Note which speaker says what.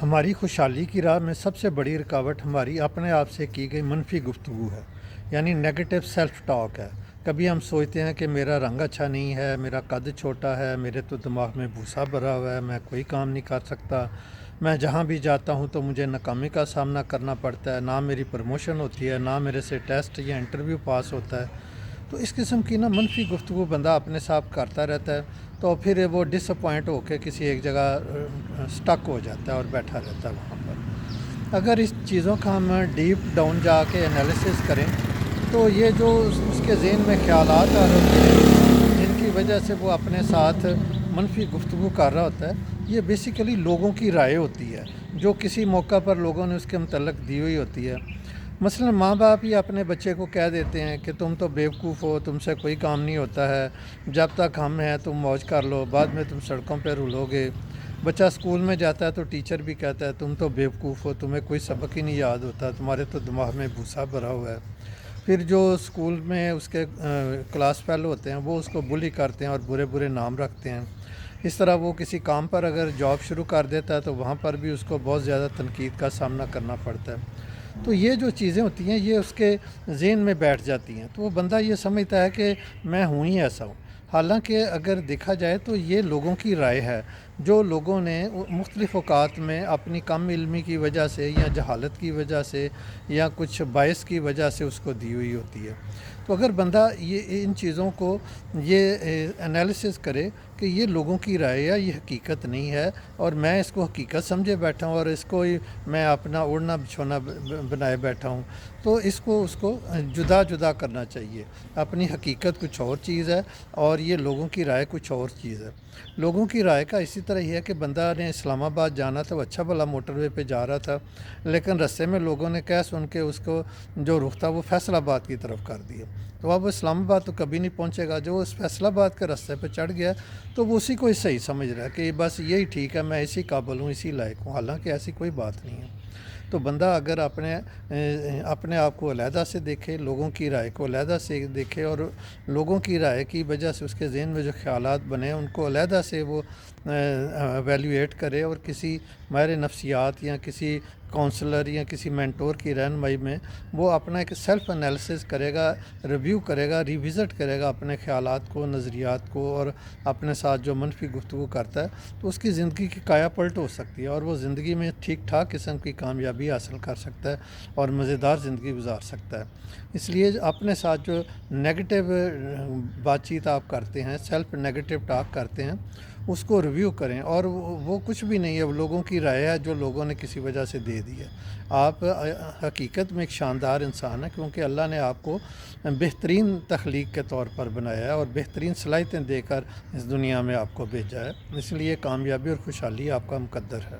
Speaker 1: ہماری خوشحالی کی راہ میں سب سے بڑی رکاوٹ ہماری اپنے آپ سے کی گئی منفی گفتگو ہے، یعنی نیگیٹو سیلف ٹاک ہے۔ کبھی ہم سوچتے ہیں کہ میرا رنگ اچھا نہیں ہے، میرا قد چھوٹا ہے، میرے تو دماغ میں بھوسا بھرا ہوا ہے، میں کوئی کام نہیں کر سکتا، میں جہاں بھی جاتا ہوں تو مجھے ناکامی کا سامنا کرنا پڑتا ہے، نہ میری پروموشن ہوتی ہے، نہ میرے سے ٹیسٹ یا انٹرویو پاس ہوتا ہے۔ تو اس قسم کی منفی گفتگو بندہ اپنے ساتھ کرتا رہتا ہے، تو پھر وہ ڈس اپوائنٹ ہو کے کسی ایک جگہ سٹک ہو جاتا ہے اور بیٹھا رہتا ہے وہاں پر۔ اگر اس چیزوں کا ہم ڈیپ ڈاؤن جا کے انالیسس کریں تو یہ جو اس کے ذہن میں خیالات آ رہے ہوتے ہیں جن کی وجہ سے وہ اپنے ساتھ منفی گفتگو کر رہا ہوتا ہے، یہ بیسیکلی لوگوں کی رائے ہوتی ہے جو کسی موقع پر لوگوں نے اس کے متعلق دی ہوئی ہوتی ہے۔ مثلا ماں باپ ہی اپنے بچے کو کہہ دیتے ہیں کہ تم تو بیوقوف ہو، تم سے کوئی کام نہیں ہوتا ہے، جب تک ہم ہیں تم موج کر لو، بعد میں تم سڑکوں پہ رولو گے۔ بچہ اسکول میں جاتا ہے تو ٹیچر بھی کہتا ہے تم تو بیوقوف ہو، تمہیں کوئی سبق ہی نہیں یاد ہوتا، تمہارے تو دماغ میں بھوسا بھرا ہوا ہے۔ پھر جو اسکول میں اس کے کلاس فیلو ہوتے ہیں وہ اس کو بلی کرتے ہیں اور برے برے نام رکھتے ہیں۔ اس طرح وہ کسی کام پر اگر جاب شروع کر دیتا ہے تو وہاں پر بھی اس کو بہت زیادہ تنقید کا سامنا کرنا پڑتا ہے۔ تو یہ جو چیزیں ہوتی ہیں یہ اس کے ذہن میں بیٹھ جاتی ہیں، تو وہ بندہ یہ سمجھتا ہے کہ میں ہوں ہی ایسا ہوں۔ حالانکہ اگر دیکھا جائے تو یہ لوگوں کی رائے ہے جو لوگوں نے مختلف اوقات میں اپنی کم علمی کی وجہ سے یا جہالت کی وجہ سے یا کچھ باعث کی وجہ سے اس کو دی ہوئی ہوتی ہے۔ تو اگر بندہ یہ ان چیزوں کو یہ انالیسس کرے کہ یہ لوگوں کی رائے ہے، یہ حقیقت نہیں ہے، اور میں اس کو حقیقت سمجھے بیٹھا ہوں اور اس کو میں اپنا اوڑھنا بچھونا بنائے بیٹھا ہوں، تو اس کو جدا جدا کرنا چاہیے۔ اپنی حقیقت کچھ اور چیز ہے اور یہ لوگوں کی رائے کچھ اور چیز ہے۔ لوگوں کی رائے کا اسی طرح ہی ہے کہ بندہ نے اسلام آباد جانا تھا، وہ اچھا بھلا موٹر وے پہ جا رہا تھا، لیکن رستے میں لوگوں نے کہہ سن کے اس کو جو رخ تھا وہ فیصل آباد کی طرف کر دیا۔ تو اب وہ اسلام آباد تو کبھی نہیں پہنچے گا۔ جو اس فیصل آباد کے رستے پہ چڑھ گیا تو وہ اسی کو ہی صحیح سمجھ رہا ہے کہ بس یہی ٹھیک ہے، میں اسی قابل ہوں، اسی لائق ہوں، حالانکہ ایسی کوئی بات نہیں ہے۔ تو بندہ اگر اپنے آپ کو علیحدہ سے دیکھے، لوگوں کی رائے کو علیحدہ سے دیکھے، اور لوگوں کی رائے کی وجہ سے اس کے ذہن میں جو خیالات بنے ان کو علیحدہ سے وہ ایویلیویٹ کرے، اور کسی ماہر نفسیات یا کسی کونسلر یا کسی مینٹور کی رہنمائی میں وہ اپنا ایک سیلف انالیسس کرے گا، ریویو کرے گا، ریوزٹ کرے گا اپنے خیالات کو، نظریات کو، اور اپنے ساتھ جو منفی گفتگو کرتا ہے تو اس کی زندگی کی کایا پلٹ ہو سکتی ہے، اور وہ زندگی میں ٹھیک ٹھاک قسم کی کامیابی حاصل کر سکتا ہے اور مزیدار زندگی گزار سکتا ہے۔ اس لیے اپنے ساتھ جو نیگیٹو بات چیت آپ کرتے ہیں، سیلف نیگیٹو ٹاک کرتے ہیں، اس کو ریویو کریں، اور وہ کچھ بھی نہیں ہے، وہ لوگوں کی رائے ہے جو لوگوں نے کسی وجہ سے دے دی ہے۔ آپ حقیقت میں ایک شاندار انسان ہیں، کیونکہ اللہ نے آپ کو بہترین تخلیق کے طور پر بنایا ہے اور بہترین صلاحیتیں دے کر اس دنیا میں آپ کو بھیجا ہے۔ اس لیے کامیابی اور خوشحالی آپ کا مقدر ہے۔